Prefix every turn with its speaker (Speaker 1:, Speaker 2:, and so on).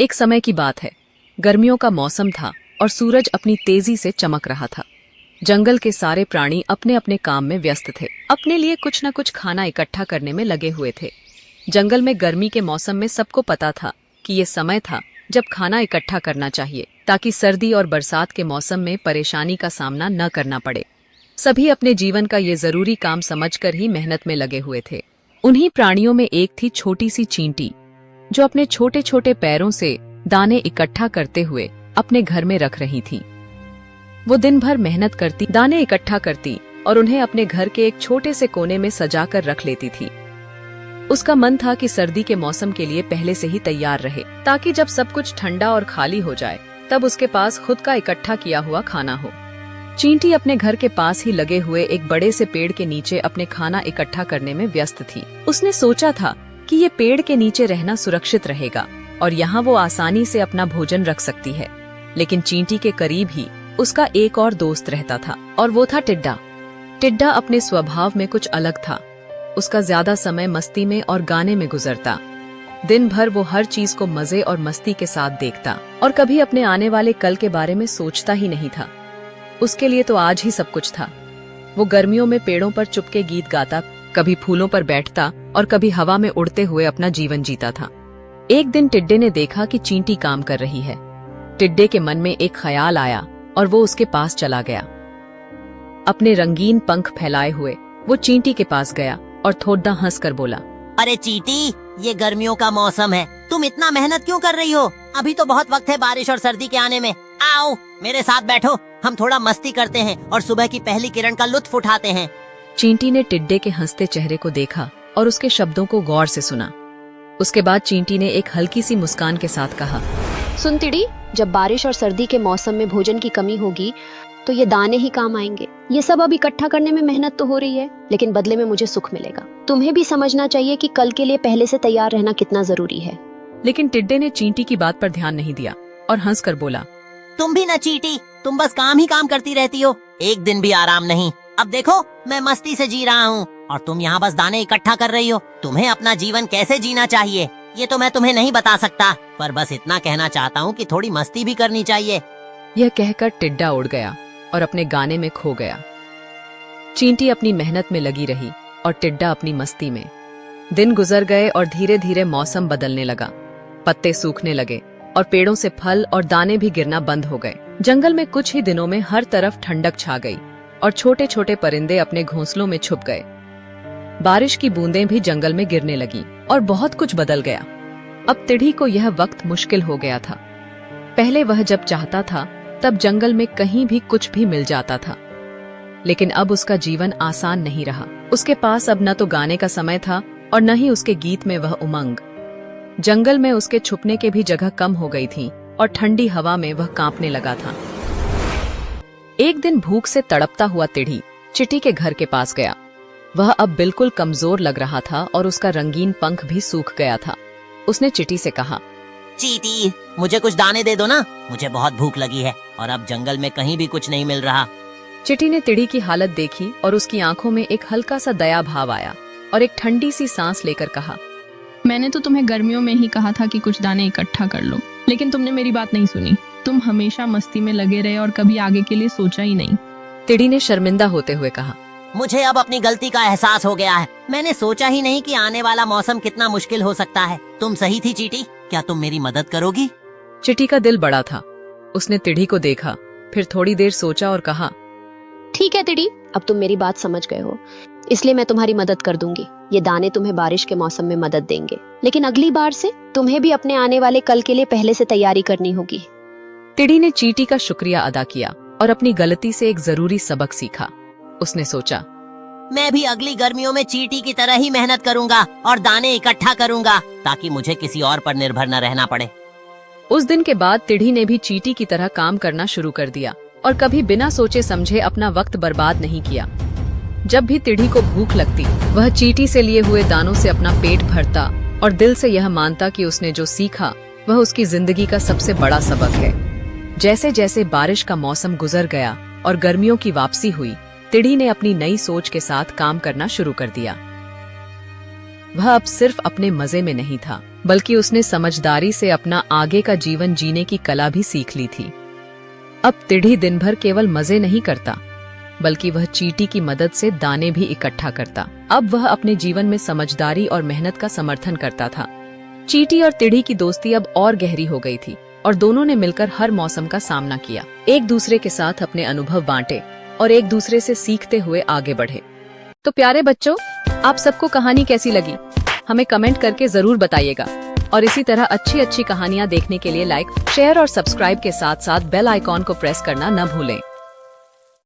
Speaker 1: एक समय की बात है। गर्मियों का मौसम था और सूरज अपनी तेजी से चमक रहा था। जंगल के सारे प्राणी अपने अपने काम में व्यस्त थे, अपने लिए कुछ न कुछ खाना इकट्ठा करने में लगे हुए थे। जंगल में गर्मी के मौसम में सबको पता था कि ये समय था जब खाना इकट्ठा करना चाहिए, ताकि सर्दी और बरसात के मौसम में परेशानी का सामना न करना पड़े। सभी अपने जीवन का ये जरूरी काम समझकर ही मेहनत में लगे हुए थे। उन्हीं प्राणियों में एक थी छोटी सी चींटी, जो अपने छोटे छोटे पैरों से दाने इकट्ठा करते हुए अपने घर में रख रही थी। वो दिन भर मेहनत करती, दाने इकट्ठा करती और उन्हें अपने घर के एक छोटे से कोने में सजाकर रख लेती थी। उसका मन था कि सर्दी के मौसम के लिए पहले से ही तैयार रहे, ताकि जब सब कुछ ठंडा और खाली हो जाए तब उसके पास खुद का इकट्ठा किया हुआ खाना हो। चींटी अपने घर के पास ही लगे हुए एक बड़े से पेड़ के नीचे अपने खाना इकट्ठा करने में व्यस्त थी। उसने सोचा था कि ये पेड़ के नीचे रहना सुरक्षित रहेगा और यहाँ वो आसानी से अपना भोजन रख सकती है। लेकिन चींटी के करीब ही उसका एक और दोस्त रहता था, और वो था टिड्डा। टिड्डा अपने स्वभाव में कुछ अलग था। उसका ज्यादा समय मस्ती में और गाने में गुजरता। दिन भर वो हर चीज को मजे और मस्ती के साथ देखता और कभी अपने आने वाले कल के बारे में सोचता ही नहीं था। उसके लिए तो आज ही सब कुछ था। वो गर्मियों में पेड़ों पर चुपके गीत गाता, कभी फूलों पर बैठता और कभी हवा में उड़ते हुए अपना जीवन जीता था। एक दिन टिड्डे ने देखा कि चींटी काम कर रही है। टिड्डे के मन में एक ख्याल आया और वो उसके पास चला गया। अपने रंगीन पंख फैलाए हुए वो चींटी के पास गया और थोड़ा हंसकर बोला,
Speaker 2: अरे चींटी, ये गर्मियों का मौसम है, तुम इतना मेहनत क्यों कर रही हो? अभी तो बहुत वक्त है बारिश और सर्दी के आने में। आओ मेरे साथ बैठो, हम थोड़ा मस्ती करते हैं और सुबह की पहली किरण का लुत्फ उठाते हैं।
Speaker 1: चींटी ने टिड्डे के हंसते चेहरे को देखा और उसके शब्दों को गौर से सुना। उसके बाद चींटी ने एक हल्की सी मुस्कान के साथ कहा,
Speaker 3: सुन टिड्डी, जब बारिश और सर्दी के मौसम में भोजन की कमी होगी तो ये दाने ही काम आएंगे। ये सब अब इकट्ठा करने में मेहनत तो हो रही है, लेकिन बदले में मुझे सुख मिलेगा। तुम्हें भी समझना चाहिए कि कल के लिए पहले से तैयार रहना कितना जरूरी है।
Speaker 1: लेकिन टिड्डे ने चींटी की बात पर ध्यान नहीं दिया और हंसकर बोला,
Speaker 2: तुम भी न चींटी, तुम बस काम ही काम करती रहती हो, एक दिन भी आराम नहीं। अब देखो मैं मस्ती से जी रहा हूँ और तुम यहाँ बस दाने इकट्ठा कर रही हो। तुम्हें अपना जीवन कैसे जीना चाहिए ये तो मैं तुम्हें नहीं बता सकता, पर बस इतना कहना चाहता हूँ कि थोड़ी मस्ती भी करनी चाहिए।
Speaker 1: यह कहकर टिड्डा उड़ गया और अपने गाने में खो गया। चींटी अपनी मेहनत में लगी रही और टिड्डा अपनी मस्ती में। दिन गुजर गए और धीरे धीरे मौसम बदलने लगा। पत्ते सूखने लगे और पेड़ों से फल और दाने भी गिरना बंद हो गए। जंगल में कुछ ही दिनों में हर तरफ ठंडक छा गई और छोटे छोटे परिंदे अपने घोंसलों में छुप गए। बारिश की बूंदें भी जंगल में गिरने लगी और बहुत कुछ बदल गया। अब तिड़ी को यह वक्त मुश्किल हो गया था। पहले वह जब चाहता था तब जंगल में कहीं भी कुछ भी मिल जाता था, लेकिन अब उसका जीवन आसान नहीं रहा। उसके पास अब न तो गाने का समय था और न ही उसके गीत में वह उमंग। जंगल में उसके छुपने के भी जगह कम हो गई थी और ठंडी हवा में वह कांपने लगा था। एक दिन भूख से तड़पता हुआ तिड़ी चिटी के घर के पास गया। वह अब बिल्कुल कमजोर लग रहा था और उसका रंगीन पंख भी सूख गया था। उसने चिटी से कहा,
Speaker 2: चींटी, मुझे कुछ दाने दे दो ना, मुझे बहुत भूख लगी है और अब जंगल में कहीं भी कुछ नहीं मिल रहा।
Speaker 1: चिटी ने तिड़ी की हालत देखी और उसकी आंखों में एक हल्का सा दया भाव आया और एक ठंडी सी सांस लेकर कहा,
Speaker 4: मैंने तो तुम्हें गर्मियों में ही कहा था कि कुछ दाने इकट्ठा कर लो, लेकिन तुमने मेरी बात नहीं सुनी। तुम हमेशा मस्ती में लगे रहे और कभी आगे के लिए सोचा ही नहीं।
Speaker 1: तिड़ी ने शर्मिंदा होते हुए कहा,
Speaker 2: मुझे अब अपनी गलती का एहसास हो गया है। मैंने सोचा ही नहीं कि आने वाला मौसम कितना मुश्किल हो सकता है। तुम सही थी चींटी, क्या तुम मेरी मदद करोगी?
Speaker 1: चिटी का दिल बड़ा था। उसने तिड़ी को देखा, फिर थोड़ी देर सोचा और कहा,
Speaker 3: ठीक है तिड़ी, अब तुम मेरी बात समझ गए हो, इसलिए मैं तुम्हारी मदद कर दूंगी। ये दाने तुम्हें बारिश के मौसम में मदद देंगे, लेकिन अगली बार से तुम्हें भी अपने आने वाले कल के लिए पहले से तैयारी करनी होगी।
Speaker 1: तिड़ी ने चींटी का शुक्रिया अदा किया और अपनी गलती से एक जरूरी सबक सीखा। उसने सोचा,
Speaker 2: मैं भी अगली गर्मियों में चींटी की तरह ही मेहनत करूंगा और दाने इकट्ठा करूंगा, ताकि मुझे किसी और पर निर्भर न रहना पड़े।
Speaker 1: उस दिन के बाद तिड़ी ने भी चींटी की तरह काम करना शुरू कर दिया और कभी बिना सोचे समझे अपना वक्त बर्बाद नहीं किया। जब भी तिड़ी को भूख लगती, वह चींटी से लिए हुए दानों से अपना पेट भरता और दिल से यह मानता कि उसने जो सीखा वह उसकी जिंदगी का सबसे बड़ा सबक है। जैसे जैसे बारिश का मौसम गुजर गया और गर्मियों की वापसी हुई, तिड़ी ने अपनी नई सोच के साथ काम करना शुरू कर दिया। वह अब सिर्फ अपने मजे में नहीं था, बल्कि उसने समझदारी से अपना आगे का जीवन जीने की कला भी सीख ली थी। अब तिढ़ी दिन भर केवल मजे नहीं करता, बल्कि वह चींटी की मदद से दाने भी इकट्ठा करता। अब वह अपने जीवन में समझदारी और मेहनत का समर्थन करता था। चींटी और तिढ़ी की दोस्ती अब और गहरी हो गई थी और दोनों ने मिलकर हर मौसम का सामना किया, एक दूसरे के साथ अपने अनुभव बांटे और एक दूसरे से सीखते हुए आगे बढ़े। तो प्यारे बच्चों, आप सबको कहानी कैसी लगी हमें कमेंट करके जरूर बताइएगा और इसी तरह अच्छी अच्छी कहानियां देखने के लिए लाइक, शेयर और सब्सक्राइब के साथ साथ बेल आइकॉन को प्रेस करना न भूलें।